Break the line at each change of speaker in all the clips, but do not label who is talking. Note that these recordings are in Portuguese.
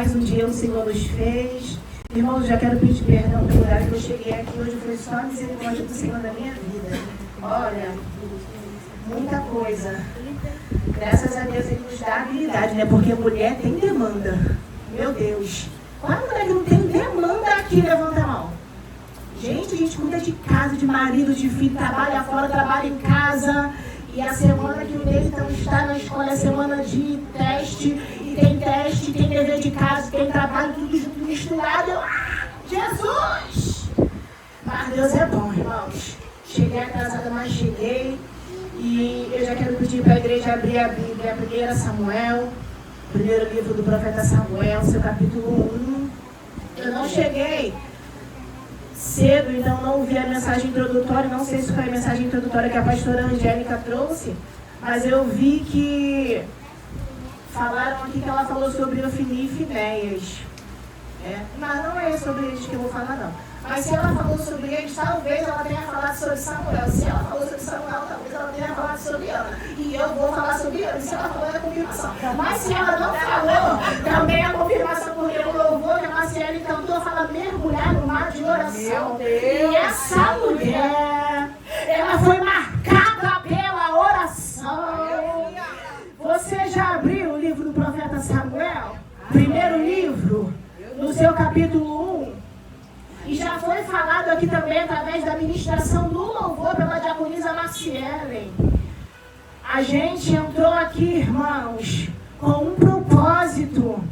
Mais um dia o Senhor nos fez. Irmãos, já quero pedir perdão pelo lugar que eu cheguei aqui. Hoje foi só a misericórdia do Senhor na minha vida. Olha, muita coisa. Graças a Deus Ele nos dá habilidade, né? Porque mulher tem demanda. Meu Deus. Qual mulher que não tem demanda aqui? Levanta a mão. Gente, a gente cuida de casa, de marido, de filho, trabalha fora, trabalha em casa. E a semana que o Nathan está na escola é semana de teste. E tem teste, tem dever de casa, tem trabalho, tudo junto, misturado. Jesus! Mas Deus é bom, irmãos. Cheguei atrasada, mas cheguei. E eu já quero pedir para a igreja abrir a Bíblia, 1 Samuel, primeiro livro do profeta Samuel, seu capítulo 1. Eu não cheguei cedo, então não ouvi a mensagem introdutória. Não sei se foi a mensagem introdutória que a pastora Angélica trouxe, mas eu vi que falaram aqui que ela falou sobre Ofni e Finéias. Mas não é sobre eles que eu vou falar, não. Mas se ela falou sobre eles, talvez ela tenha falado sobre Samuel. Se ela falou sobre Samuel, talvez ela tenha falado sobre Ana. E eu vou falar sobre Ana. Se ela falou, é a confirmação. Mas se ela não falou, também é a confirmação, porque o louvor que a Marciele cantou fala mergulhar no mar de oração. E essa mulher, ela foi marcada pela oração. Você já abriu o livro do profeta Samuel? Primeiro livro, no seu capítulo 1. E já foi falado aqui também através da ministração do louvor pela diaconisa Marciele. A gente entrou aqui, irmãos, com um propósito.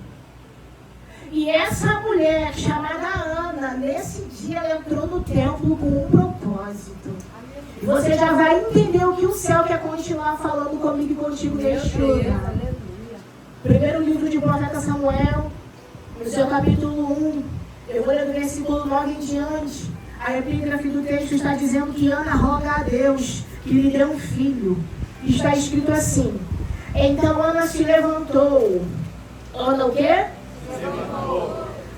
E essa mulher chamada Ana, nesse dia ela entrou no templo com um propósito. E você já vai entender o que o céu quer continuar falando comigo e contigo neste lugar. Primeiro livro de profeta Samuel, no seu capítulo 1. Eu vou ler do versículo 9 em diante. A epígrafe do texto está dizendo que Ana roga a Deus que lhe dê um filho. Está escrito assim: então Ana se levantou. Ana o quê?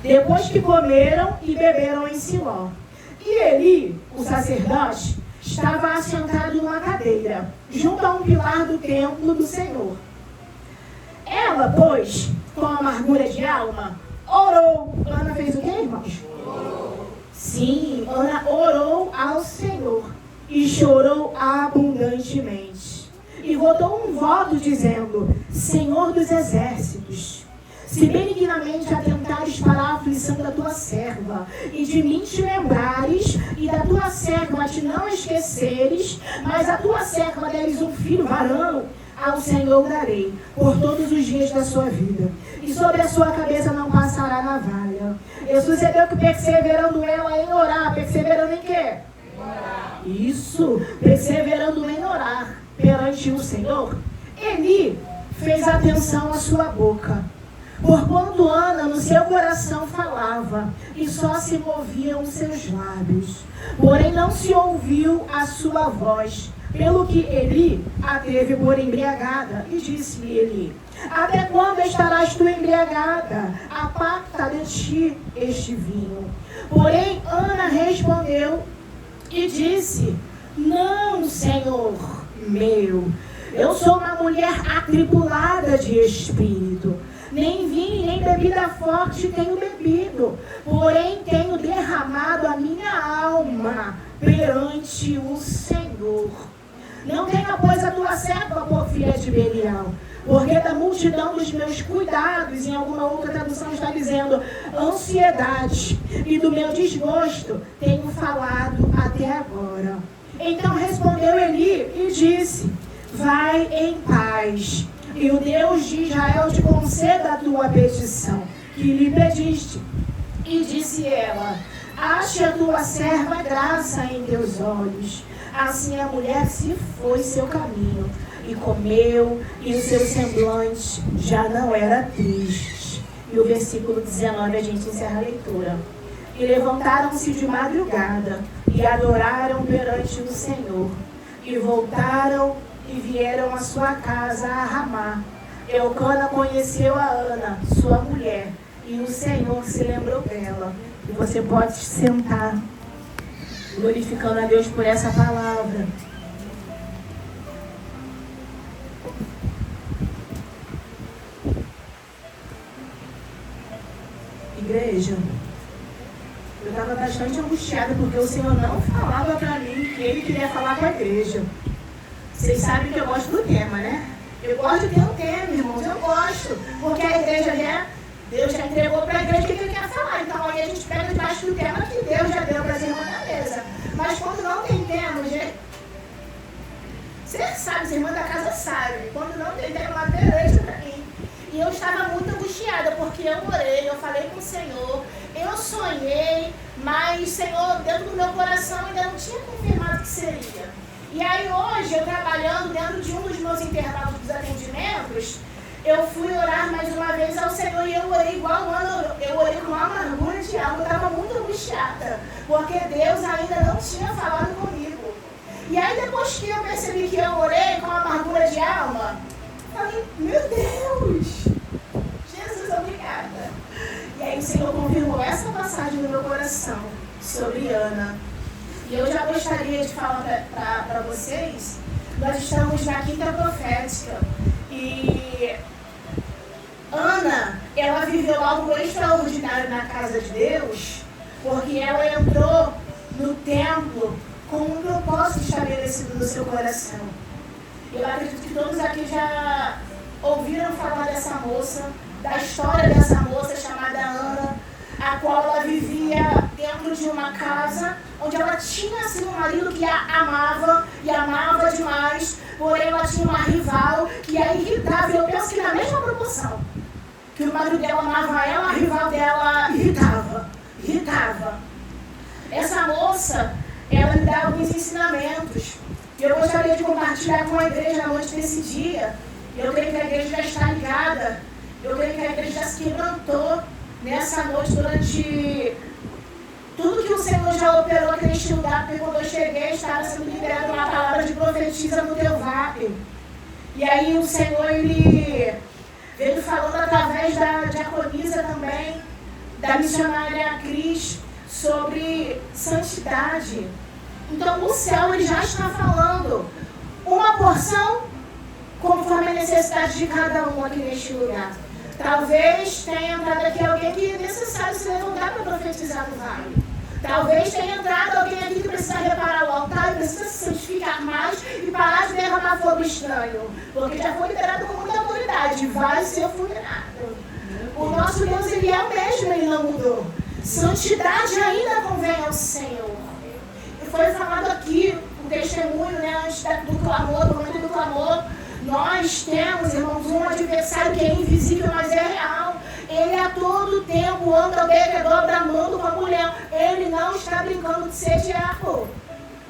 Depois que comeram e beberam em Siló. E Eli, o sacerdote, estava assentado numa cadeira, junto a um pilar do templo do Senhor. Ela, pois, com amargura de alma, orou. Ana fez o quê, irmãos? Orou. Sim, Ana orou ao Senhor e chorou abundantemente. E votou um voto dizendo: Senhor dos exércitos, se benignamente atentares para a aflição da tua serva, e de mim te lembrares, e da tua serva te não esqueceres, mas a tua serva deres um filho varão, ao Senhor darei por todos os dias da sua vida, e sobre a sua cabeça não passará navalha. E sucedeu que, perseverando ela em orar, perseverando em quê? Orar. Isso, perseverando em orar perante o Senhor, Eli fez atenção à sua boca, porquanto Ana no seu coração falava, e só se moviam seus lábios, porém não se ouviu a sua voz. Pelo que Eli a teve por embriagada, e disse-lhe Eli: até quando estarás tu embriagada? Aparta de ti este vinho. Porém Ana respondeu e disse: não, Senhor meu, eu sou uma mulher atribulada de espírito. Nem vinho, nem bebida forte tenho bebido, porém tenho derramado a minha alma perante o Senhor. Não tenha, pois, a tua serva por filha de Belial, porque da multidão dos meus cuidados, em alguma outra tradução está dizendo ansiedade, e do meu desgosto tenho falado até agora. Então respondeu Eli e disse: vai em paz, e o Deus de Israel te conceda a tua petição, que lhe pediste. E disse ela: ache a tua serva graça em teus olhos. Assim a mulher se foi seu caminho, e comeu, e o seu semblante já não era triste. E o versículo 19 a gente encerra a leitura. E levantaram-se de madrugada, e adoraram perante o Senhor, e voltaram e vieram à sua casa a Ramá. Eucana conheceu a Ana, sua mulher, e o Senhor se lembrou dela. E você pode se sentar, glorificando a Deus por essa palavra. Igreja, eu estava bastante angustiada porque o Senhor não falava para mim que Ele queria falar com a igreja. Vocês sabem que eu gosto do tema, né? Eu gosto de ter um tema, irmãos, eu gosto. Porque a igreja, né? Deus já entregou para a igreja o que Ele quer falar. Então aí a gente pega debaixo do tema que Deus já deu para as irmãs na mesa. Mas quando não tem tema, gente... Você sabe, as irmãs da casa sabem. Quando não tem tema, uma beleza para mim. E eu estava muito angustiada, porque eu orei, eu falei com o Senhor, eu sonhei, mas o Senhor, dentro do meu coração, ainda não tinha confirmado que seria. E aí hoje, eu trabalhando dentro de um dos meus intervalos dos atendimentos, eu fui orar mais uma vez ao Senhor e eu orei igual o ano, eu orei com uma amargura de alma, eu estava muito angustiada, porque Deus ainda não tinha falado comigo. E aí depois que eu percebi que eu orei com uma amargura de alma, falei, meu Deus, Jesus, obrigada. E aí o Senhor confirmou essa passagem no meu coração sobre Ana. E eu já gostaria de falar para vocês, nós estamos na quinta profética. E Ana, ela viveu algo extraordinário na casa de Deus, porque ela entrou no templo com um propósito estabelecido no seu coração. Eu acredito que todos aqui já ouviram falar dessa moça, da história dessa moça chamada Ana, a qual ela vivia dentro de uma casa onde ela tinha assim, um marido que a amava e amava demais, porém ela tinha uma rival que a irritava, e eu penso que na mesma proporção que o marido dela amava ela, a rival dela irritava. Essa moça, ela me dá alguns ensinamentos. E eu gostaria de compartilhar com a igreja na noite desse dia. Eu creio que a igreja já está ligada. Eu creio que a igreja já se quebrantou nessa noite durante tudo que o Senhor já operou aqui neste lugar. Porque quando eu cheguei, estava sendo liberada uma palavra de profetiza no teu VAP. E aí o Senhor, Ele veio falando através da diaconisa também, da missionária Cris, sobre santidade. Então o céu, ele já está falando uma porção conforme a necessidade de cada um aqui neste lugar. Talvez tenha entrado aqui alguém que é necessário se levantar para profetizar no vale. Talvez tenha entrado alguém aqui que precisa reparar o altar e precisa se santificar mais e parar de derramar fogo estranho. Porque já foi liberado com muita autoridade. Vai ser fulminado. O nosso Deus, Ele é o mesmo, Ele não mudou. Santidade ainda convém ao Senhor. E foi falado aqui o testemunho, né, antes do clamor, do momento do clamor. Nós temos, irmãos, um adversário que é invisível, mas é real. Ele a todo tempo anda ao derredor bramando com a mulher. Ele não está brincando de ser diabo.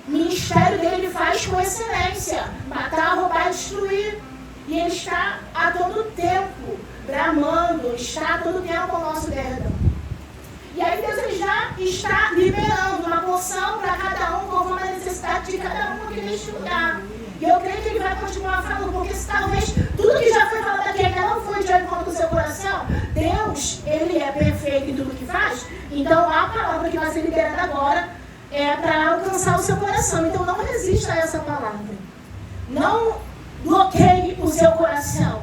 O ministério dele ele faz com excelência. Matar, roubar e destruir. E ele está a todo tempo bramando, está a todo tempo ao nosso derredor. E aí Deus ele já está liberando uma porção para cada um, conforme a necessidade de cada um aqui neste lugar. E eu creio que Ele vai continuar falando, porque se talvez tudo que já foi falado aqui ainda não foi de encontro do seu coração, Deus, Ele é perfeito em tudo que faz, então a palavra que vai ser liberada agora é para alcançar o seu coração. Então não resista a essa palavra. Não bloqueie o seu coração.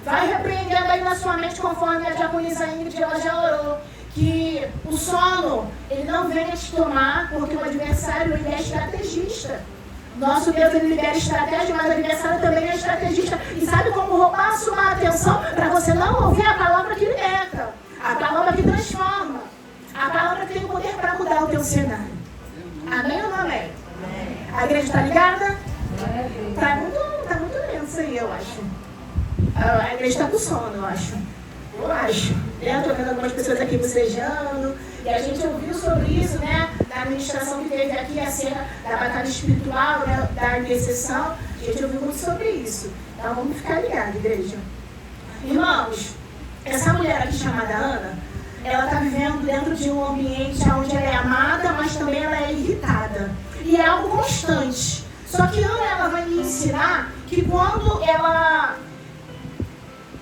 Vai repreendendo aí na sua mente, conforme a diaconisa Ingrid, ela já orou, que o sono, ele não venha te tomar, porque o adversário, ele é estrategista. Nosso Deus, ele libera estratégia, mas o adversário também é estrategista. E sabe como roubar a sua atenção para você não ouvir a palavra que liberta, a palavra que transforma, a palavra que tem poder para mudar o teu cenário. Amém ou não amém? A igreja está ligada? Está muito lento aí, eu acho. A igreja está com sono, eu acho. Estou vendo algumas pessoas aqui bocejando. E a gente ouviu sobre isso, né? Da administração que teve aqui, acerca da batalha espiritual, né, da intercessão. A gente ouviu muito sobre isso. Então vamos ficar ligados, igreja. Irmãos, essa mulher aqui chamada Ana, ela está vivendo dentro de um ambiente onde ela é amada, mas também ela é irritada. E é algo constante. Só que Ana, ela vai me ensinar que quando ela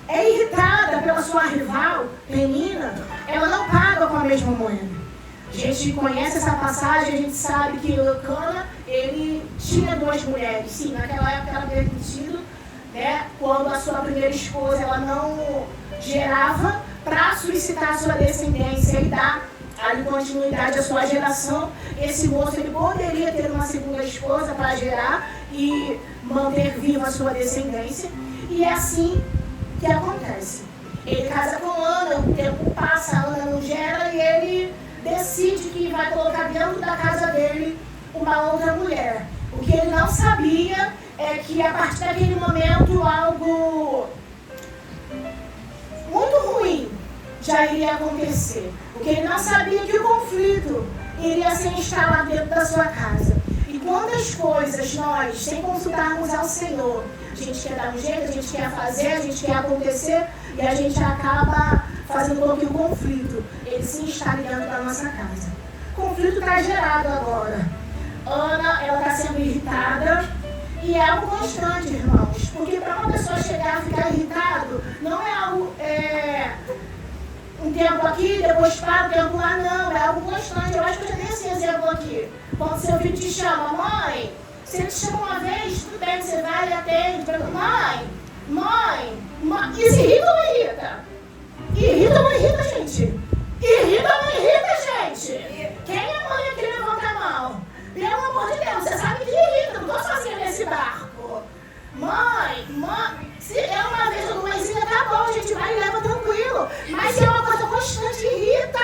é irritada pela sua rival, Penina, ela não paga com a mesma moeda. A gente conhece essa passagem, a gente sabe que Eucana, ele tinha 2 mulheres. Sim, naquela época era permitido, né? Quando a sua primeira esposa ela não gerava, para suscitar a sua descendência e dar ali continuidade à sua geração, esse moço ele poderia ter uma segunda esposa para gerar e manter viva a sua descendência. E é assim que acontece. Ele casa com Ana, o tempo passa, a Ana não gera e ele decide que vai colocar dentro da casa dele uma outra mulher. O que ele não sabia é que a partir daquele momento algo muito ruim já iria acontecer. O que ele não sabia é que o conflito iria ser instalado dentro da sua casa. E quantas coisas nós, sem consultarmos ao Senhor, a gente quer dar um jeito, a gente quer fazer, a gente quer acontecer, e a gente acaba fazendo com que o conflito ele se instale dentro da nossa casa. O conflito está gerado agora. Ana, ela está sendo irritada, e é algo constante, irmãos. Porque para uma pessoa chegar a ficar irritado, não é algo... um tempo aqui, depois para, um tempo lá, não, é algo constante. Eu acho que eu já dei esse exemplo aqui. Quando seu filho te chama, mãe, se ele te chama uma vez, tudo bem, você vai e atende, mãe, isso irrita ou não irrita? Irrita ou não irrita, gente? Irrita ou não irrita, gente? Quem é mãe aqui, levanta a mão? Pelo amor de Deus, você sabe que irrita, não estou sozinha nesse barco. Mãe, se é uma vez ou duas, tá bom, a gente vai e leva tranquilo. Mas se é uma coisa constante, irrita,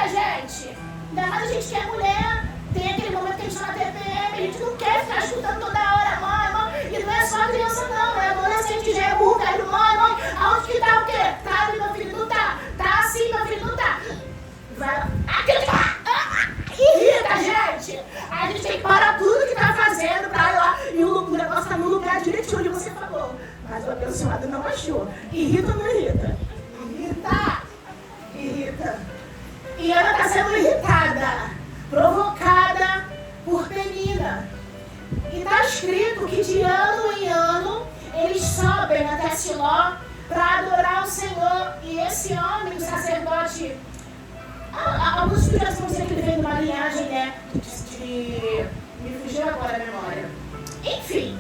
gente. Ainda mais a gente que é mulher, tem aquele momento que a gente está na TPM, a gente não quer ficar escutando toda hora, mãe, e não é só criança não, é adolescente, já é burro, velho, mãe, aonde que tá o quê? Tá ali, meu filho, não tá. Tá assim, meu filho, não tá. Vai lá, irrita, gente. A gente tem que parar tudo que tá fazendo pra ir lá, e o negócio tá no lugar direitinho onde você falou. Mas o abençoado não achou. Irrita ou não irrita? Irrita. E ela está sendo irritada, provocada por Penina. E está escrito que de ano em ano eles sobem até Siló para adorar o Senhor. E esse homem, o sacerdote, alguns estudiosos vão dizer que ele vem de uma linhagem, né? Me fugiu agora a memória. Enfim,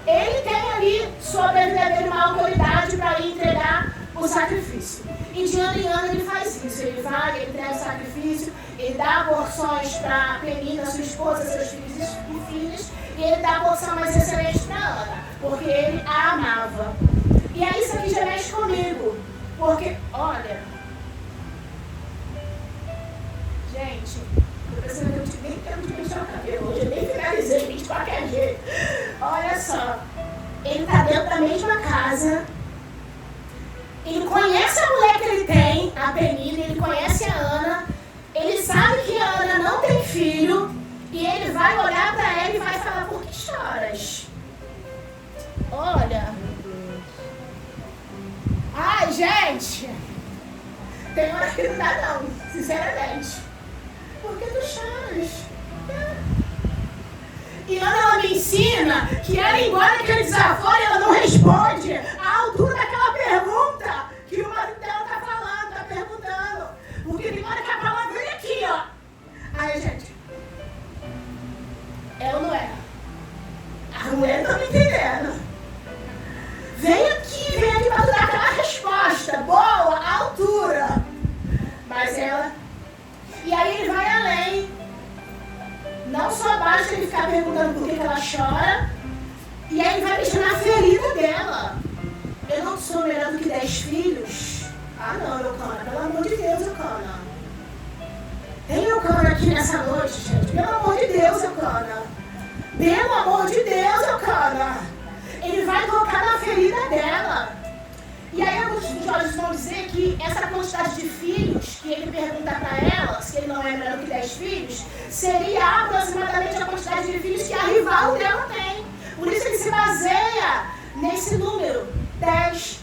ele tem ali sobre a vida dele uma autoridade para ir entregar o sacrifício. E de ano em ano ele faz isso. Ele vai, ele entrega o sacrifício, ele dá porções para Penina, sua esposa, seus filhos e filhas, e ele dá a porção mais excelente para Ana, porque ele a amava. E aí isso aqui já mexe comigo, porque, olha, gente, eu pensando que eu tive nem tempo de pentear o cabelo, hoje eu nem finalizei, de qualquer jeito. Olha só, ele está dentro da mesma casa. Ele conhece a mulher que ele tem, a Penina, ele conhece a Ana, ele sabe que a Ana não tem filho, e ele vai olhar para ela e vai falar, por que choras? Olha. Ai, gente, tem hora que não dá não, sinceramente. Por que tu choras? E Ana, ela me ensina que ela, embora aquele desaforo, ela não responde à altura daquela pergunta que o marido dela está falando, está perguntando. Porque tem hora que a palavra vem aqui, ó. Aí, gente, é ou não é? A mulher não tá me entendendo. Vem aqui para dar aquela resposta boa, à altura. Mas ela... E aí ele vai além. Não só basta ele ficar perguntando por que ela chora, e aí ele vai mexer na ferida dela. Eu não sou melhor do que 10 filhos? Ah não, Eucana, pelo amor de Deus, Eucana. Tem Eucana aqui nessa noite, gente. Pelo amor de Deus, Eucana. Pelo amor de Deus, Eucana. Ele vai tocar na ferida dela. E aí alguns estudiosos vão dizer que essa quantidade de filhos que ele pergunta para ela, se ele não é melhor do que 10 filhos, seria aproximadamente a quantidade de filhos que a rival dela tem. Por isso ele se baseia nesse número, 10.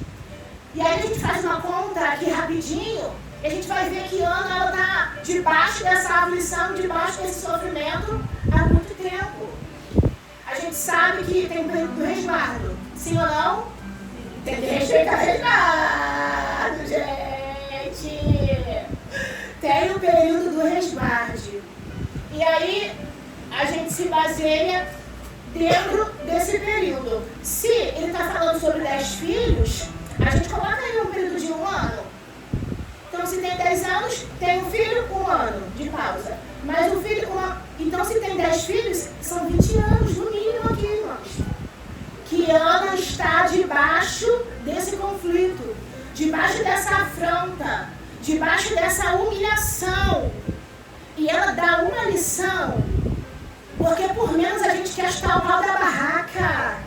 E aí a gente faz uma conta aqui rapidinho, e a gente vai ver que Ana, ela está debaixo dessa aflição, debaixo desse sofrimento há muito tempo. A gente sabe que tem o período do resguardo, sim ou não? Tem que respeitar o resguardo, gente. Tem o período do resguardo. E aí, a gente se baseia dentro desse período. Se ele está falando sobre 10 filhos, A gente coloca aí um período de 1 ano. Então, se tem 10 anos, tem um filho, 1 ano de pausa. Mas o filho, então, se tem 10 filhos, são 20 anos no mínimo aqui, irmãos. Que Ana está debaixo desse conflito, debaixo dessa afronta, debaixo dessa humilhação. E ela dá uma lição, porque por menos a gente quer chutar o pau da barraca,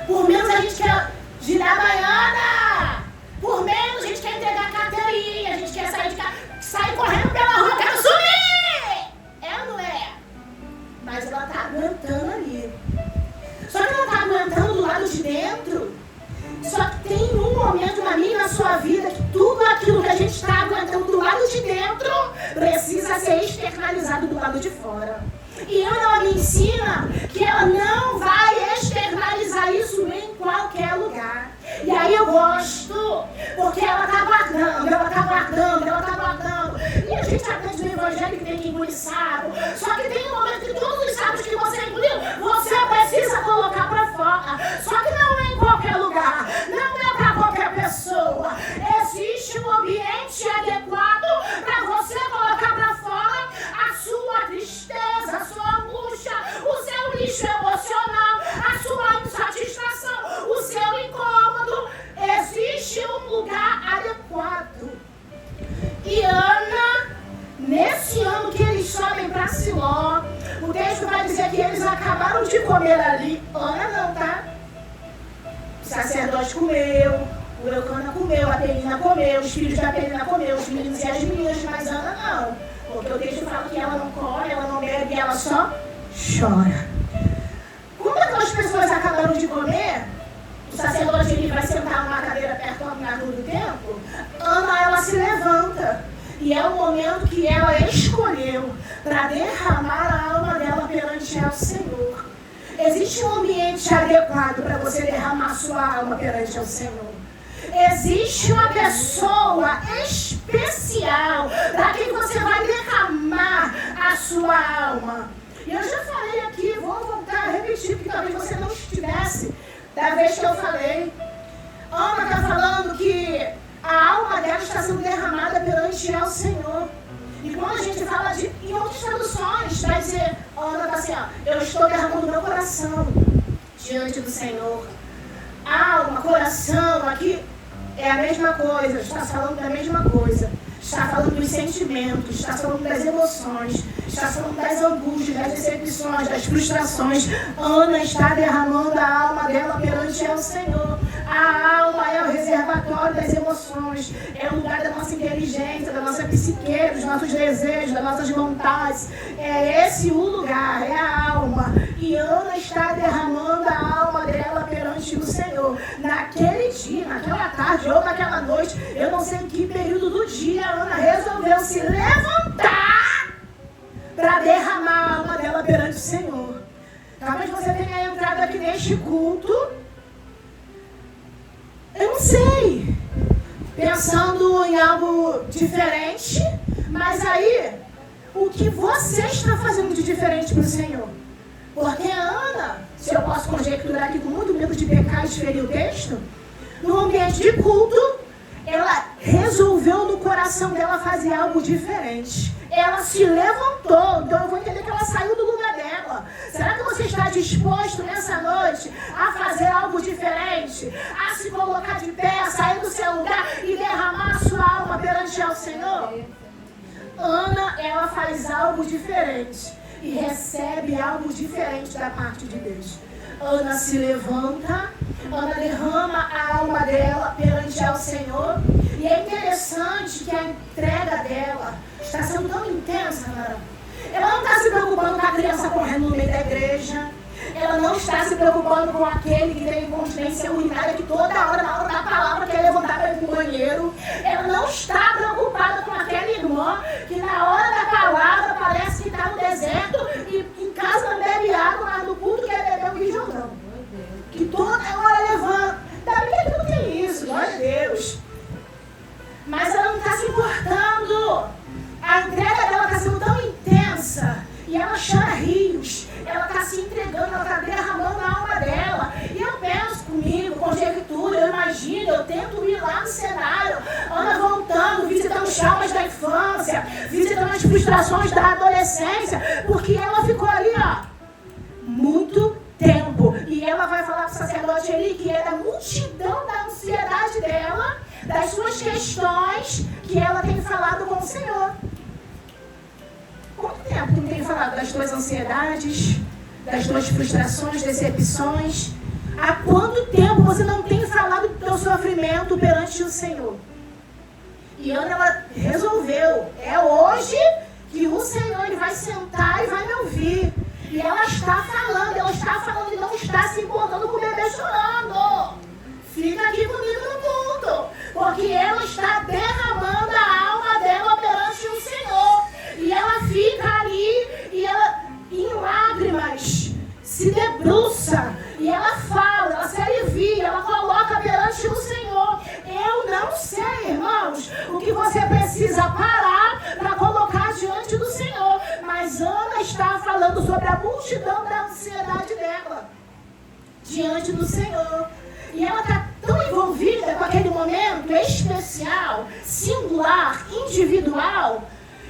por menos a gente quer girar a baiana, por menos a gente quer entregar a carteirinha, a gente quer sair de casa, sair correndo pela rua, quero sumir! É ou não é? Mas ela está aguentando ali. Só que ela está aguentando do lado de dentro. Só que tem um momento na minha e na sua vida que tudo aquilo que a gente está aguentando do lado de dentro precisa ser externalizado do lado de fora. E ela me ensina que ela não vai externalizar isso em qualquer lugar. E aí eu gosto, porque ela está guardando, ela está guardando, ela está guardando. E a gente aprende no Evangelho que tem que engolir sapo. Só que tem um momento que todos os sapos que você engoliu, você precisa colocar para fora. Só que não é em qualquer lugar, não é para qualquer pessoa. Existe um ambiente adequado para você colocar para fora a sua tristeza, a sua angústia, o seu lixo emocional, a sua insatisfação, o seu incômodo. Existe um lugar adequado. E Ana, nesse ano que eles sobem para Siló, o texto vai dizer que eles acabaram de comer ali. Ana não, tá? O sacerdote comeu, o Eucana comeu, a Penina comeu, os filhos da Penina comeu, os meninos e as meninas, mas Ana não. Porque o texto fala que ela não come, ela não bebe, ela só chora. Quando aquelas pessoas acabaram de comer, o sacerdote ele vai sentar numa cadeira perto do altar do templo, Ana, ela se levanta. E é o momento que ela escolheu para derramar a alma dela perante ao Senhor. Existe um ambiente adequado para você derramar sua alma perante ao Senhor. Existe uma pessoa especial para quem você vai derramar a sua alma. E eu já falei aqui, vou voltar a repetir, porque talvez você não estivesse da vez que eu falei. Ana está falando que a alma dela está sendo derramada perante ao Senhor. E quando a gente fala de, em outras traduções, vai dizer, Ana está assim, ó, eu estou derramando meu coração diante do Senhor. Alma, coração, aqui é a mesma coisa, está falando da mesma coisa. Está falando dos sentimentos, está falando das emoções, está falando das angústias, das decepções, das frustrações. Ana está derramando a alma dela perante ao Senhor. A alma é o reservatório das emoções, é o lugar da nossa inteligência, da nossa psique, dos nossos desejos, das nossas vontades. É esse o lugar, é a alma. E Ana está derramando a alma dela perante o Senhor. Naquele dia, naquela tarde ou naquela noite, eu não sei em que período do dia, Ana resolveu se levantar para derramar a alma dela perante o Senhor. Talvez você tenha entrado aqui neste culto, eu não sei, pensando em algo diferente, mas aí, o que você está fazendo de diferente para o Senhor? Porque Ana, se eu posso conjecturar aqui com muito medo de pecar e desferir o texto, no ambiente de culto, ela resolveu no coração dela fazer algo diferente. Ela se levantou, então eu vou entender que ela saiu do lugar dela. Será que você está disposto nessa noite a fazer algo diferente? A se colocar de pé, a sair do seu lugar e derramar a sua alma perante ao Senhor? Ana, ela faz algo diferente e recebe algo diferente da parte de Deus. Ana se levanta, Ana derrama a alma dela perante ao Senhor. E é interessante que a entrega dela está sendo tão intensa, Ana. Ela não está se preocupando com a criança correndo no meio da igreja. Ela não está se preocupando com aquele que tem incontinência urinária, que toda hora, na hora da palavra, quer levantar para ir para o banheiro. Ela não está preocupada com aquela irmã que na hora da palavra parece que está no deserto e em casa não bebe água, mas no culto quer beber o Rio Jordão. Que toda hora levanta. Ainda bem que aqui não tem isso, glória a Deus. Mas ela não está se importando. A entrega dela está sendo tão intensa. E ela chora rios. Ela está se entregando, ela está derramando a alma dela. E eu penso comigo, conjectura, eu imagino, eu tento os traumas da infância, visitando as frustrações da adolescência, porque ela ficou ali, muito tempo. E ela vai falar para o sacerdote Eli que era a multidão da ansiedade dela, das suas questões, que ela tem falado com o Senhor. Quanto tempo tu tem falado das tuas ansiedades, das tuas frustrações, decepções? Há quanto tempo você não tem falado do teu sofrimento perante o Senhor? E Ana, ela resolveu. É hoje que o Senhor ele vai sentar e vai me ouvir. E ela está falando e não está se importando com o bebê chorando. Fica aqui comigo no culto, porque ela está derramando a alma dela perante o Senhor. E ela fica ali, e ela, em lágrimas, se debruça. E ela fala, ela se alivia, ela coloca perante o Senhor. Eu não sei, irmãos, o que você precisa parar para colocar diante do Senhor. Mas Ana está falando sobre a multidão da ansiedade dela diante do Senhor. E ela está tão envolvida com aquele momento especial, singular, individual,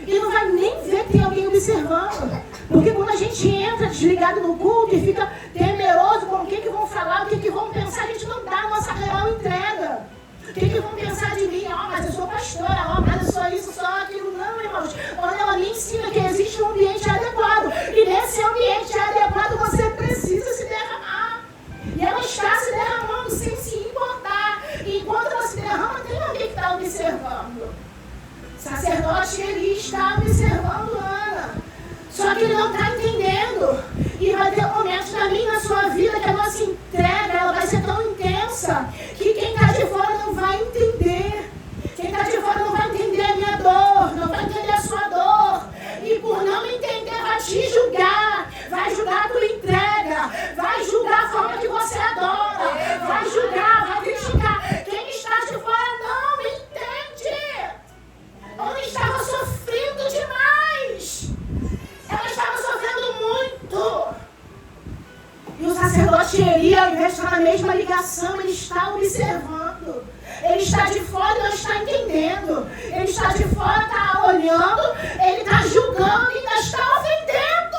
e não vai nem ver que tem alguém observando. Porque quando a gente entra desligado no culto e fica temeroso com o que vão falar, o que vão pensar, a gente não dá a nossa real entrega. O que vão pensar de mim? Mas eu sou pastora, mas eu sou isso, sou aquilo. Não, irmãos. Olha, ela me ensina que existe um ambiente adequado. E nesse ambiente adequado você precisa se derramar. E ela está se derramando sem se importar. E enquanto ela se derrama, tem alguém que está observando. O sacerdote, ele está observando Ana. Só que ele não está entendendo. E vai ter momentos na minha e na sua vida que a nossa entrega ela vai ser tão intensa que quem está de fora não vai entender. Quem está de fora não vai entender a minha dor, não vai entender a sua dor. E por não entender, vai te julgar. Vai julgar a tua entrega. Vai julgar a forma que você adora. Vai julgar, vai criticar. Quem está de fora não entende. Ana estava sofrendo demais. Ela estava sofrendo muito. E o sacerdote Eli, ao invés de estar na mesma ligação, ele está observando. Ele está de fora e não está entendendo. Ele está de fora, está olhando, ele está julgando e ainda está ofendendo.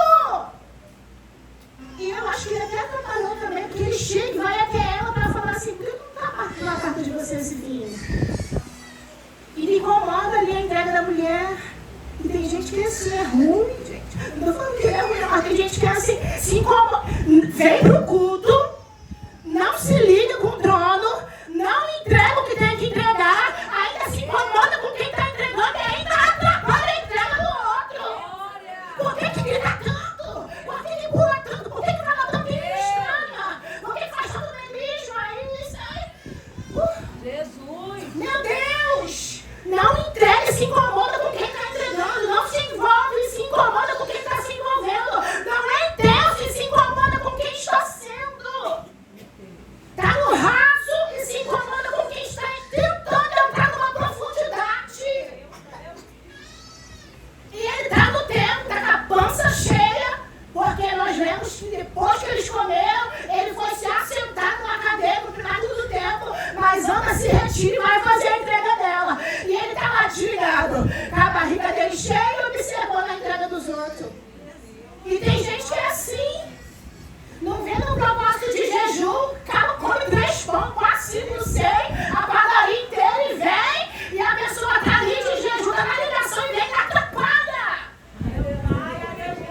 E eu acho que ele até atrapalhou também, porque ele chega e vai até ela para falar assim: por que não está na carta de vocês esse vinho? E lhe incomoda ali a entrega da mulher. E tem gente que assim, é ruim, gente. Não estou falando que é ruim, mas tem gente que é assim, se incomoda. Vem pro culto, não se liga com o trono, não entrega o que tem que entregar, ainda se incomoda com quem está entregando e ainda atrapalha a entrega do outro. Por que grita tanto? Por que pula tanto? Por que fala tanto estranha? Por que faz tanto melismo aí? Isso aí? Jesus! Meu Deus! Não entrega, se incomoda com quem está entregando. Não se envolve e se incomoda com quem está se envolvendo. Não é Deus que se incomoda com quem está sendo. Está no raso e se incomoda com quem está tentando entrar numa profundidade. E ele está no tempo, está com a pança cheia, porque nós lemos que depois que eles comeram, ele foi se assentar numa cadeira no final do tempo, mas Ana se retira e vai fazer a entrega dela. E ele está lá desligado, com a barriga dele cheia, observando a entrega dos outros. E tem gente que é assim. Não vê no propósito de jejum, cara come 3 pão, 4, 5, não sei, a padaria inteira e vem, e a pessoa está ali de jejum, está na ligação e vem está atrapada.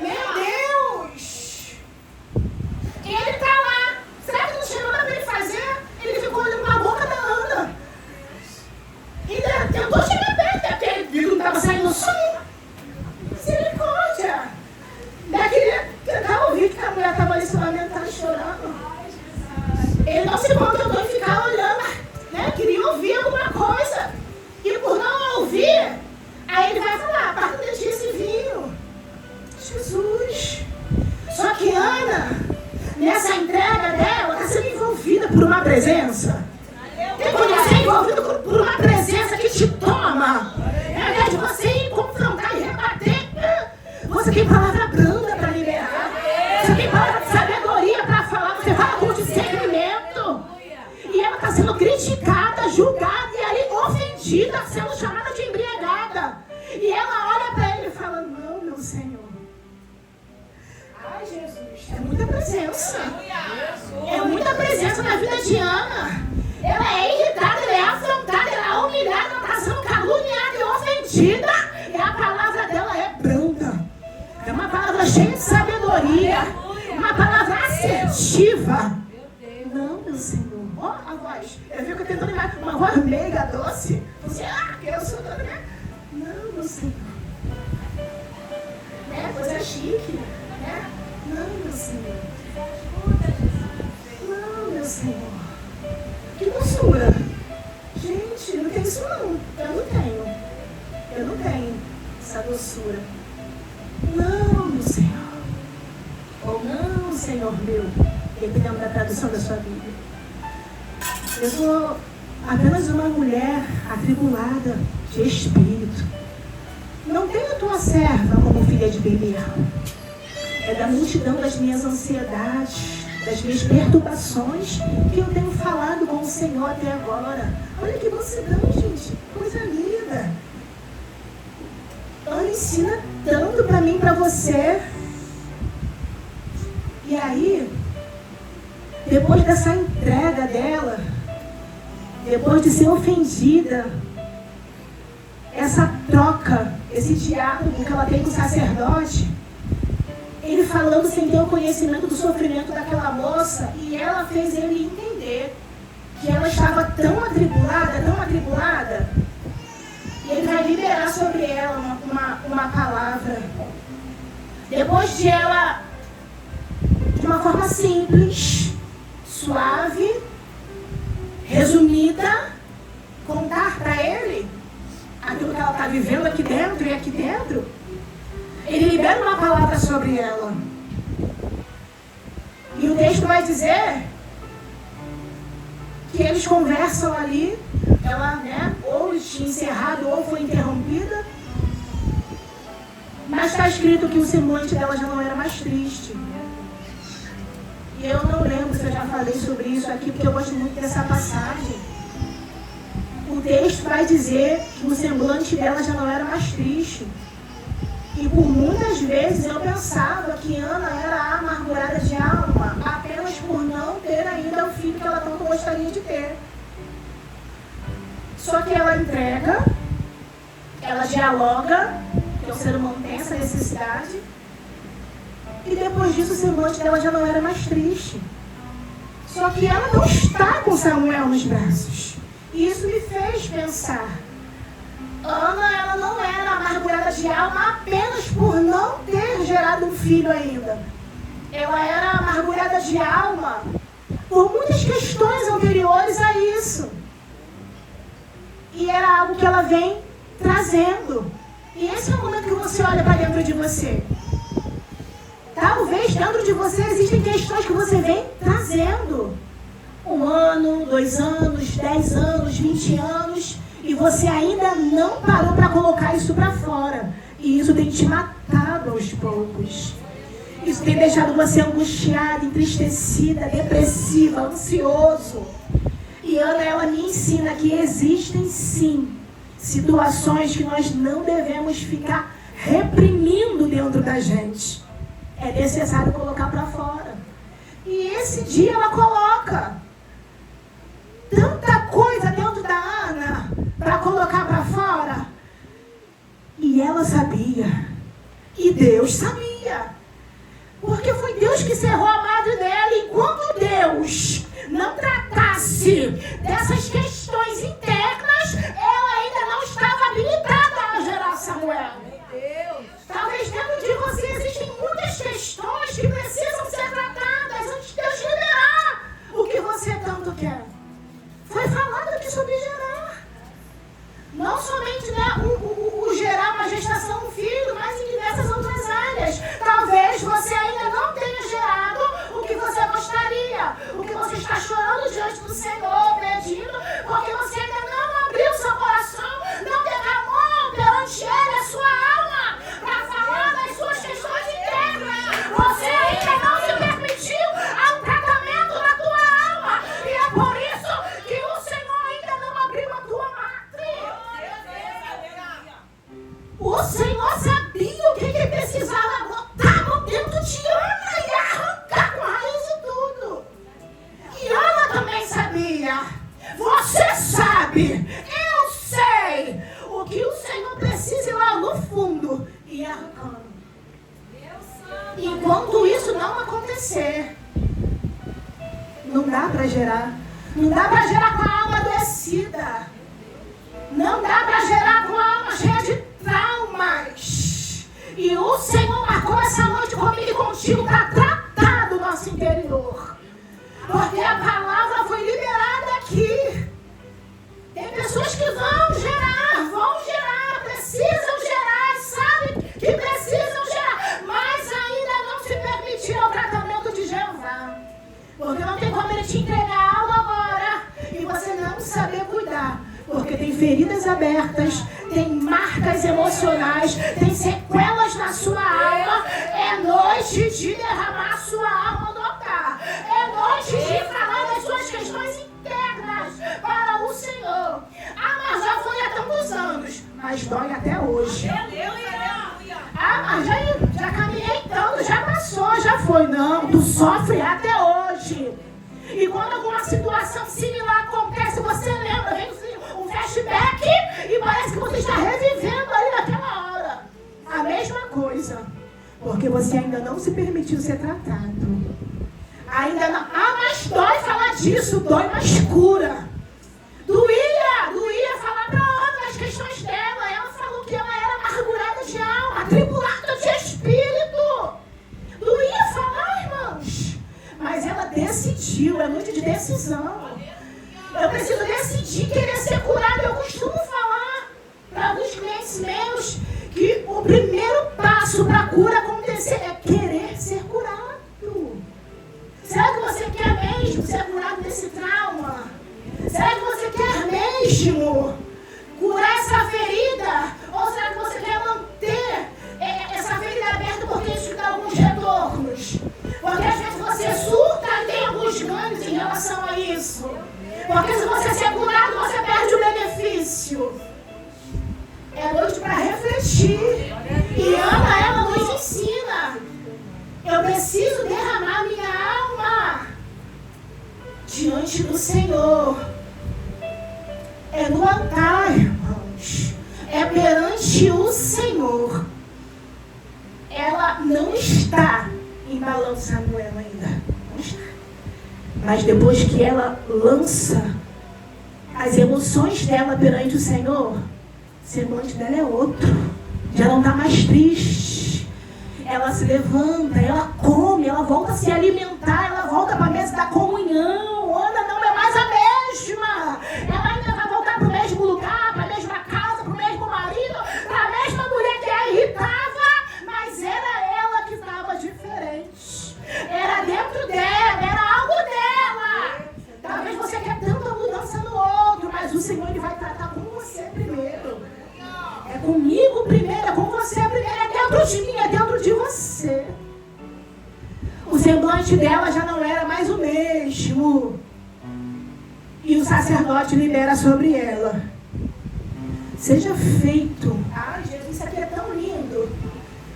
Meu Deus! E ele está lá. Será que não tinha nada para ele fazer? Ele ficou olhando para a boca da Ana. E tentou chegar perto, porque ele viu que não estava saindo som. Misericórdia! Daí queria tentar ouvir que a mulher estava ali se lamentando, chorando. Ele não se contentou em ficar olhando, né? Queria ouvir alguma coisa. E por não ouvir, aí ele vai falar: aparta de ti esse vinho. Jesus! Só que Ana, nessa entrega dela, está sendo envolvida por uma presença. E quando você é envolvido por uma presença que te toma, ao invés de você ir confrontar e rebater, você tem palavra branda para liberar. Você tem palavra de sabedoria para falar. Você fala com discernimento. E ela está sendo criticada, julgada e aí ofendida, sendo chamada de embriagada. E ela olha para ele e fala, não, meu Senhor. Ai, Jesus, é muita presença. É muita presença na vida de Ana. Ela é irritada, ela é afrontada, ela é humilhada, ela está sendo caluniada e ofendida. E a palavra dela é branda. É uma palavra cheia de sabedoria. Uma palavra assertiva. Não, meu Senhor. Ó, a voz. Eu fico tentando imaginar uma voz meiga, doce. Você, que eu sou toda, né? Não, meu Senhor. Né? Coisa chique, né? Não, meu Senhor. Não, meu Senhor. Que doçura. Gente, não tem isso não. Eu não tenho essa doçura. Não, meu Senhor. Ou não, Senhor meu. Dependendo da tradução da sua Bíblia. Eu sou apenas uma mulher atribulada de espírito. Não tenho a tua serva como filha de Belial. É da multidão das minhas ansiedades, das minhas perturbações, que eu tenho falado com o Senhor até agora. Olha que mansidão, gente. Coisa linda. Ana ensina tanto para mim e para você. E aí, depois dessa entrega dela, depois de ser ofendida, essa troca, esse diálogo que ela tem com o sacerdote, ele falando sem ter o conhecimento do sofrimento daquela moça, e ela fez ele entender que ela estava tão atribulada, e ele vai liberar sobre ela uma palavra. Depois de ela, de uma forma simples, suave, resumida, contar para ele aquilo que ela está vivendo aqui dentro e aqui dentro, ele libera uma palavra sobre ela. E o texto vai dizer que eles conversam ali, ela, ou tinha encerrado ou foi interrompida, mas está escrito que o semblante dela já não era mais triste. E eu não lembro se eu já falei sobre isso aqui, porque eu gosto muito dessa passagem. O texto vai dizer que o semblante dela já não era mais triste. E por muitas vezes eu pensava que Ana era amargurada de alma apenas por não ter ainda o filho que ela tanto gostaria de ter. Só que ela entrega, ela dialoga, que o ser humano tem essa necessidade, e depois disso o semblante dela já não era mais triste. Só que ela não está com Samuel nos braços. E isso me fez pensar. Ana, ela não era amargurada de alma apenas por não ter gerado um filho ainda. Ela era amargurada de alma por muitas questões anteriores a isso. E era algo que ela vem trazendo. E esse é o momento que você olha para dentro de você. Talvez dentro de você existem questões que você vem trazendo. 1 ano, 2 anos, 10 anos, 20 anos. E você ainda não parou para colocar isso para fora. E isso tem te matado aos poucos. Isso tem deixado você angustiada, entristecida, depressiva, ansioso. E Ana, ela me ensina que existem sim situações que nós não devemos ficar reprimindo dentro da gente. É necessário colocar para fora. E esse dia ela coloca tanta coisa dentro da Ana para colocar para fora. E ela sabia. E Deus sabia. Porque foi Deus que cerrou a madre dela. Enquanto Deus não tratasse dessas questões internas, ela ainda não estava habilitada a gerar Samuel. Talvez dentro de você existem muitas questões que precisam ser tratadas antes de Deus liberar o que você tanto quer. Foi falado aqui sobre gerar. Não somente o gerar uma gestação, um filho, mas em diversas outras áreas. Talvez você ainda não tenha gerado o que você gostaria, o que você está chorando diante do Senhor, pedindo. O Senhor sabia o que precisava botar no dentro de Ana e arrancar com raiz e tudo. E Ana também sabia. Você sabe, eu sei o que o Senhor precisa ir lá no fundo e arrancando. Enquanto isso não acontecer, não dá para gerar. Não dá para gerar com a alma adoecida. Não dá para gerar com a alma cheia de traumas. E o Senhor marcou essa noite comigo e contigo para tratar do nosso interior. Porque a palavra foi liberada aqui. Tem pessoas que vão gerar, precisam gerar, sabem que precisam gerar, mas ainda não se permitiram o tratamento de Jeová. Porque não tem como ele te entregar algo agora e você não saber cuidar. Porque tem feridas abertas, tem marcas emocionais, tem sequelas na sua alma. É noite de derramar a sua alma no altar. É noite de falar das suas questões internas para o Senhor. Ah, mas já foi há tantos anos, mas dói até hoje. Ah, mas já caminhei tanto, já passou, já foi. Não, tu sofre até hoje. E quando alguma situação similar acontece, você lembra, vem um flashback e parece que você está revivendo ali naquela hora. A mesma coisa. Porque você ainda não se permitiu ser tratado. Ainda não. Ah, mas dói falar disso, dói, mas cura. Doía falar para Ana das questões dela. Ela falou que ela era amargurada de alma, atribulada de espírito. Doía falar, irmãos. Mas ela decidiu, é noite de decisão. Eu preciso decidir querer ser curado. Eu costumo falar para alguns clientes meus que o primeiro passo para a cura acontecer é querer ser curado. Será que você quer mesmo ser curado desse trauma? Será que você quer mesmo curar essa ferida? Ou será que você quer manter essa ferida aberta porque isso dá alguns retornos? Porque às vezes você surta e tem alguns ganhos em relação a isso. Porque se você ser curado, você perde o benefício. É noite para refletir. E Ana, ela nos ensina. Eu preciso derramar minha alma diante do Senhor. É no altar, irmãos. É perante o Senhor. Ela não está embalançando ela ainda. Não está. Mas depois que ela lança as emoções dela perante o Senhor, o semblante dela é outro. Já não está mais triste. Ela se levanta, ela come, ela volta a se alimentar, ela volta para a mesa da comunhão. Ana não é mais a mesma. Ela ainda vai voltar para o mesmo lugar, para a mesma casa, para o mesmo marido, para a mesma mulher que a irritava, mas era ela que estava diferente. Era dentro dela, era algo dela. Talvez você quer tanta mudança no outro, mas o Senhor ele vai tratar com você primeiro. É comigo primeiro, é com você primeiro, é dentro de mim, é dentro de você. O semblante dela já não era mais o mesmo. E o sacerdote libera sobre ela. Seja feito. Ai, Jesus, isso aqui é tão lindo.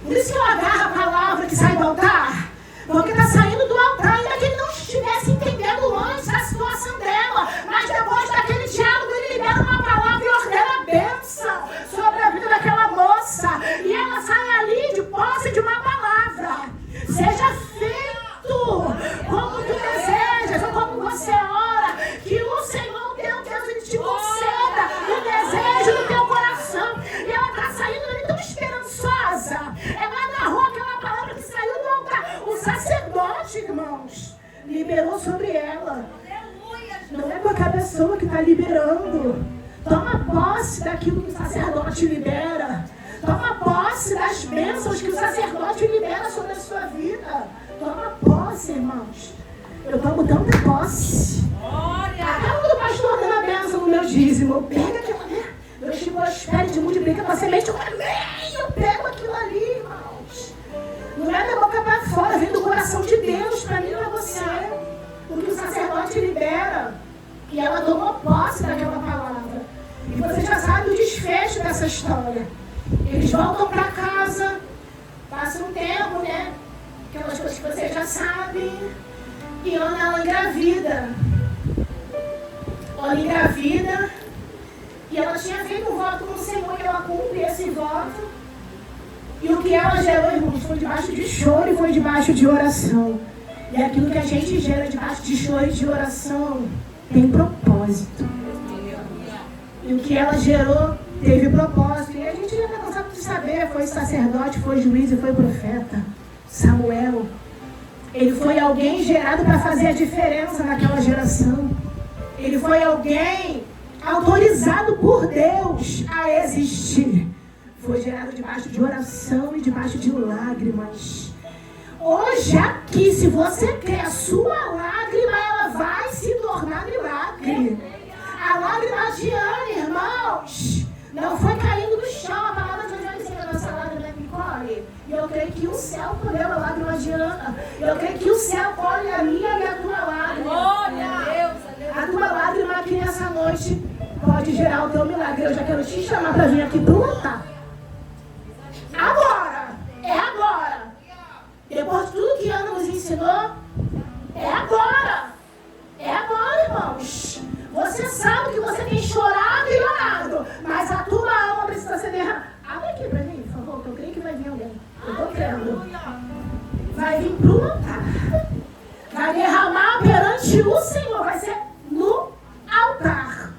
Por isso que eu agarro a palavra que sai do altar. Porque está saindo do altar, ainda que ele não estivesse entendendo antes a situação dela. Mas depois daquele diálogo, ele libera uma palavra e ordena a bênção sobre a vida daquela moça. E ela sai ali de posse de uma palavra. Seja feito como tu desejas, ou como você ora, que o Senhor, teu Deus, ele te conceda o desejo do teu coração. E ela está saindo ali tão esperançosa. Ela agarrou aquela palavra que saiu do altar. O sacerdote, irmãos, liberou sobre ela. Não é qualquer pessoa que está liberando. Toma posse daquilo que o sacerdote libera. Toma posse das bênçãos que o sacerdote libera sobre a sua vida. Toma posse, irmãos. Eu tomo tanta posse. Até quando o pastor dando a bênção no meu dízimo, pega aquilo ali. Deus te prospere, te multiplica tua semente. Eu pego aquilo ali, irmãos. Não é da boca para fora, vem do coração de Deus para mim e para você. O que o sacerdote libera. E ela tomou posse daquela palavra. E você já sabe o desfecho dessa história. Eles vão voltam para casa, passa um tempo, né? Aquelas coisas que vocês já sabem. E Ana, ela engravida. Ela engravida. E ela tinha feito um voto com o Senhor e ela cumpre esse voto. E o que ela gerou, irmãos, foi debaixo de choro e foi debaixo de oração. E aquilo que a gente gera debaixo de choro e de oração tem propósito. E o que ela gerou teve propósito. E a gente já está cansado de saber, foi sacerdote, foi juiz e foi profeta. Samuel. Ele foi alguém gerado para fazer a diferença naquela geração. Ele foi alguém autorizado por Deus a existir. Foi gerado debaixo de oração e debaixo de lágrimas. Hoje aqui, se você quer, a sua lágrima, ela vai se tornar milagre. A lágrima de Ana, irmãos, não foi caindo do chão. A palavra de hoje ensina a nossa lágrima é Nicole. E eu creio que o céu colheu a lágrima de Ana. Eu creio que o céu colhe a minha e a tua lágrima. Glória a Deus. A tua lágrima aqui nessa noite pode gerar o teu milagre. Eu já quero te chamar para vir aqui para o altar. Agora. É agora. Depois de tudo que Ana nos ensinou, é agora. É agora, irmãos. Você sabe que você tem chorado e orado, mas a tua alma precisa ser derramada. Abre aqui pra mim, por favor, que eu creio que vai vir alguém. Eu tô crendo. Vai vir pro altar. Vai derramar perante o Senhor. Vai ser no altar.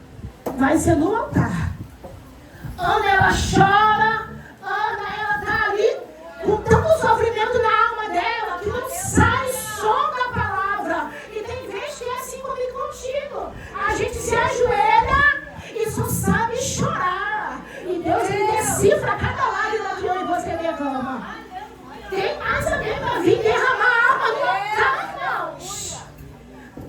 Vai ser no altar. Ana, ela chora. Ana, ela tá ali com tanto sofrimento na alma dela que não sai som da palavra. E tem vezes que é assim comigo contigo. A gente se ajoelha e só sabe chorar. E Deus decifra cada lágrima que eu e você derrama. Tem mais alguém para vir derramar alma no altar, irmãos.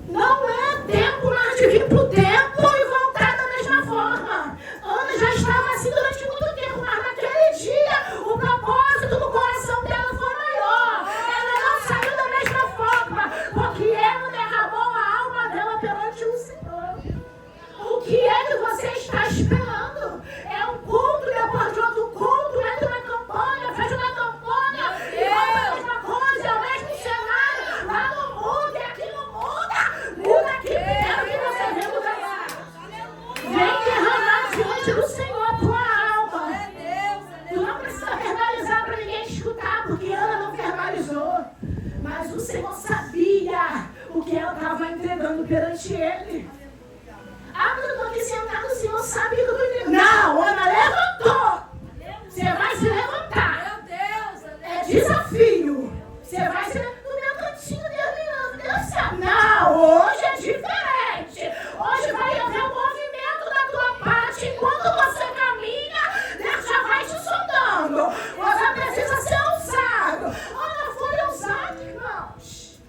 Não é tempo mais de vir pro templo e voltar da mesma forma. Ana já estava assim durante muito tempo, mas naquele dia o propósito do coração dela foi maior. Ela não saiu da mesma forma, porque ela derramou a alma dela perante o Senhor. O que é que você está esperando? É um culto depois de outro culto, entra na campanha, fecha na campanha, e volta a mesma coisa, é o mesmo cenário. Lá não muda e aqui não muda. Muda aqui primeiro que você vê mudar lá. Vem derramar diante do Senhor a tua alma. Tu não precisa verbalizar para ninguém escutar, porque Ana não verbalizou. Mas o Senhor sabia o que ela estava entregando perante Ele. Ah, mas eu estou aqui sentado, o Senhor sabe o que eu estou entregando. Não, Ana levantou. Você vai se levantar. É desafio. Você vai se levantar no meu cantinho, terminando. Deus sabe. Não, hoje é diferente. Hoje vai haver um movimento da tua parte. Enquanto você caminha, Deus já vai te sondando. Você precisa ser ousado. Ana foi ousada, irmãos.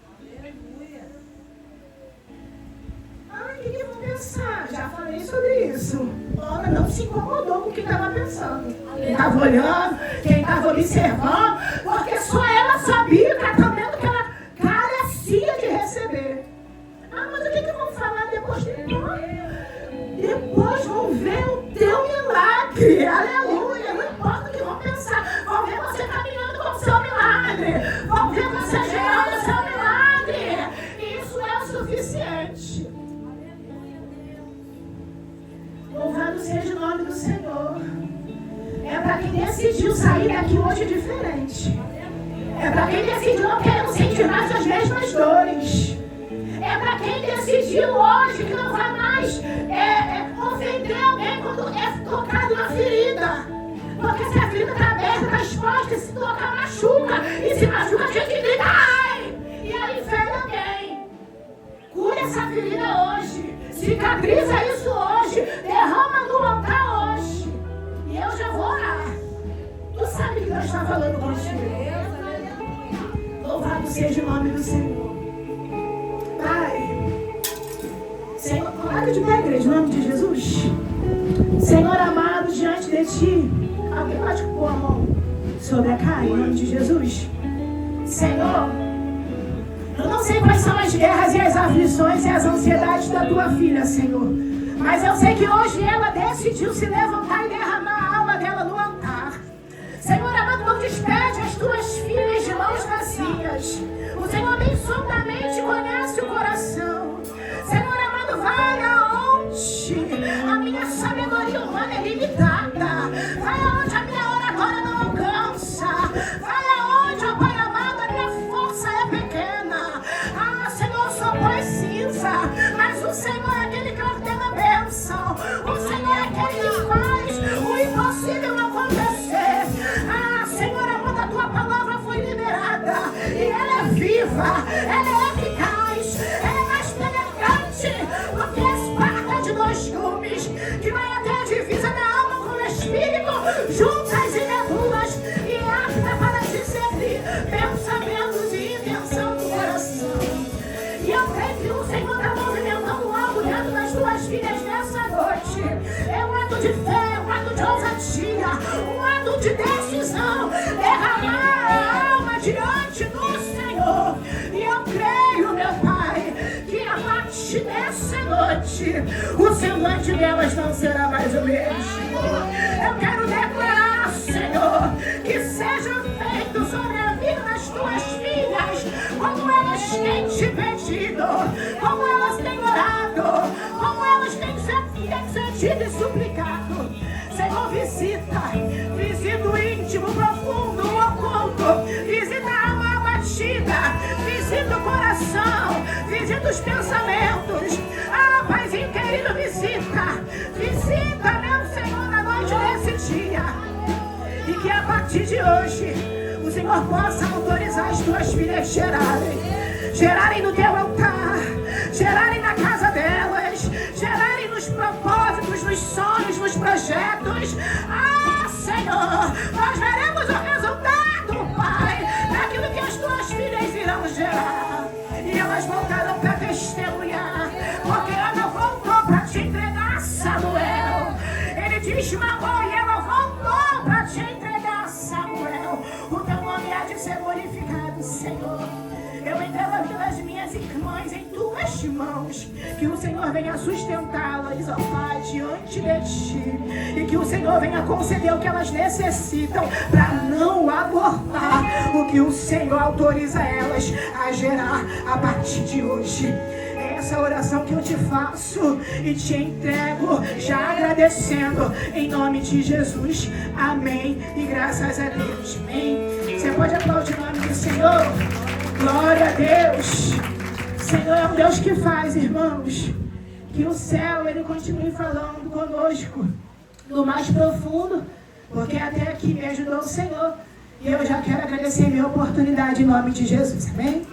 Ai, o que vão pensar? Já falei sobre isso. Ana não se incomodou com o que estava pensando. Quem estava olhando, quem estava observando, porque só ela sabia o tratamento que ela carecia de receber. Ah, mas o que vão falar depois de nós? Depois vão ver o teu milagre. Aleluia. Não importa o que vão pensar. Vão ver você caminhando com o seu milagre. Vão ver você gerando o seu milagre. Isso é o suficiente. Louvado seja o nome do Senhor. É para quem decidiu sair daqui hoje diferente. É para quem decidiu não querer sentir mais as mesmas dores. É para quem decidiu hoje que não vai mais ofender alguém quando é tocado na ferida. Porque se a ferida está aberta, está exposta, se tocar machuca. E se machuca, a gente grita, ai! E aí fere alguém. Cura essa ferida hoje. Cicatriza isso hoje. Derrama no altar hoje. E eu já vou orar. Tu sabe que Deus está falando contigo. Louvado seja o nome do Senhor. Pai, Senhor, coloca de pé, igreja, em nome de Jesus. Senhor amado, diante de Ti, alguém pode pôr a mão sobre a Kai, em nome de Jesus. Senhor, eu não sei quais são as guerras e as aflições e as ansiedades da Tua filha, Senhor. Mas eu sei que hoje ela decidiu se levantar e derramar a alma dela no altar. vidas. O Senhor absolutamente conhece o coração. Senhor amado, vai aonde a minha sabedoria humana é limitada. Vai aonde a minha oratória não alcança. Vai aonde, ó Pai amado, a minha força é pequena. Ah, Senhor, só precisa. Mas o Senhor é aquele que ordena a bênção. O Senhor é aquele que faz o impossível acontecer. Ah, Senhor amado, a tua palavra foi liberada. E ela é viva, ela é eficaz, ela é mais penetrante do que a espada de 2 gumes, que vai até a divisa da alma com o espírito, juntas e medulas, e apta para discernir pensamentos e intenção do coração. E eu creio que o Senhor está movimentando algo dentro das tuas filhas nessa noite. É um ato de fé, um ato de ousadia, um ato de decisão, derramar a alma diante do Senhor. E eu creio, meu Pai, que a partir dessa noite o semblante delas não será mais o mesmo. Eu quero declarar, Senhor, que seja feito sobre a vida das tuas filhas, como elas têm te pedido, como elas têm orado, como elas têm sentido e suplicado. Senhor, visita o íntimo, profundo, o oculto, visita a alma abatida, visita o coração, visita os pensamentos. Ah, Paizinho querido, visita, meu Senhor, na noite desse dia. E que a partir de hoje o Senhor possa autorizar as tuas filhas gerarem no teu altar, gerarem na casa delas, gerarem nos propósitos, nos sonhos, nos projetos. Ah, Senhor, nós veremos o resultado, Pai, daquilo que as tuas filhas irão gerar. E elas voltarão para testemunhar, porque ela voltou para te entregar Samuel. Ele te mamou e ela voltou para te entregar Samuel. O teu nome há de ser glorificado, Senhor. Eu entrego a vida das minhas irmãs em tuas mãos. Que o Senhor venha sustentá-las, ó Pai, diante de ti. E que o Senhor venha conceder o que elas necessitam para não abortar o que o Senhor autoriza elas a gerar a partir de hoje. É essa oração que eu te faço e te entrego, já agradecendo, em nome de Jesus. Amém. E graças a Deus. Amém. Você pode aplaudir o nome do Senhor? Glória a Deus. Senhor é um Deus que faz, irmãos. Que o céu, ele continue falando conosco do mais profundo, porque até aqui me ajudou o Senhor. E eu já quero agradecer a minha oportunidade em nome de Jesus. Amém?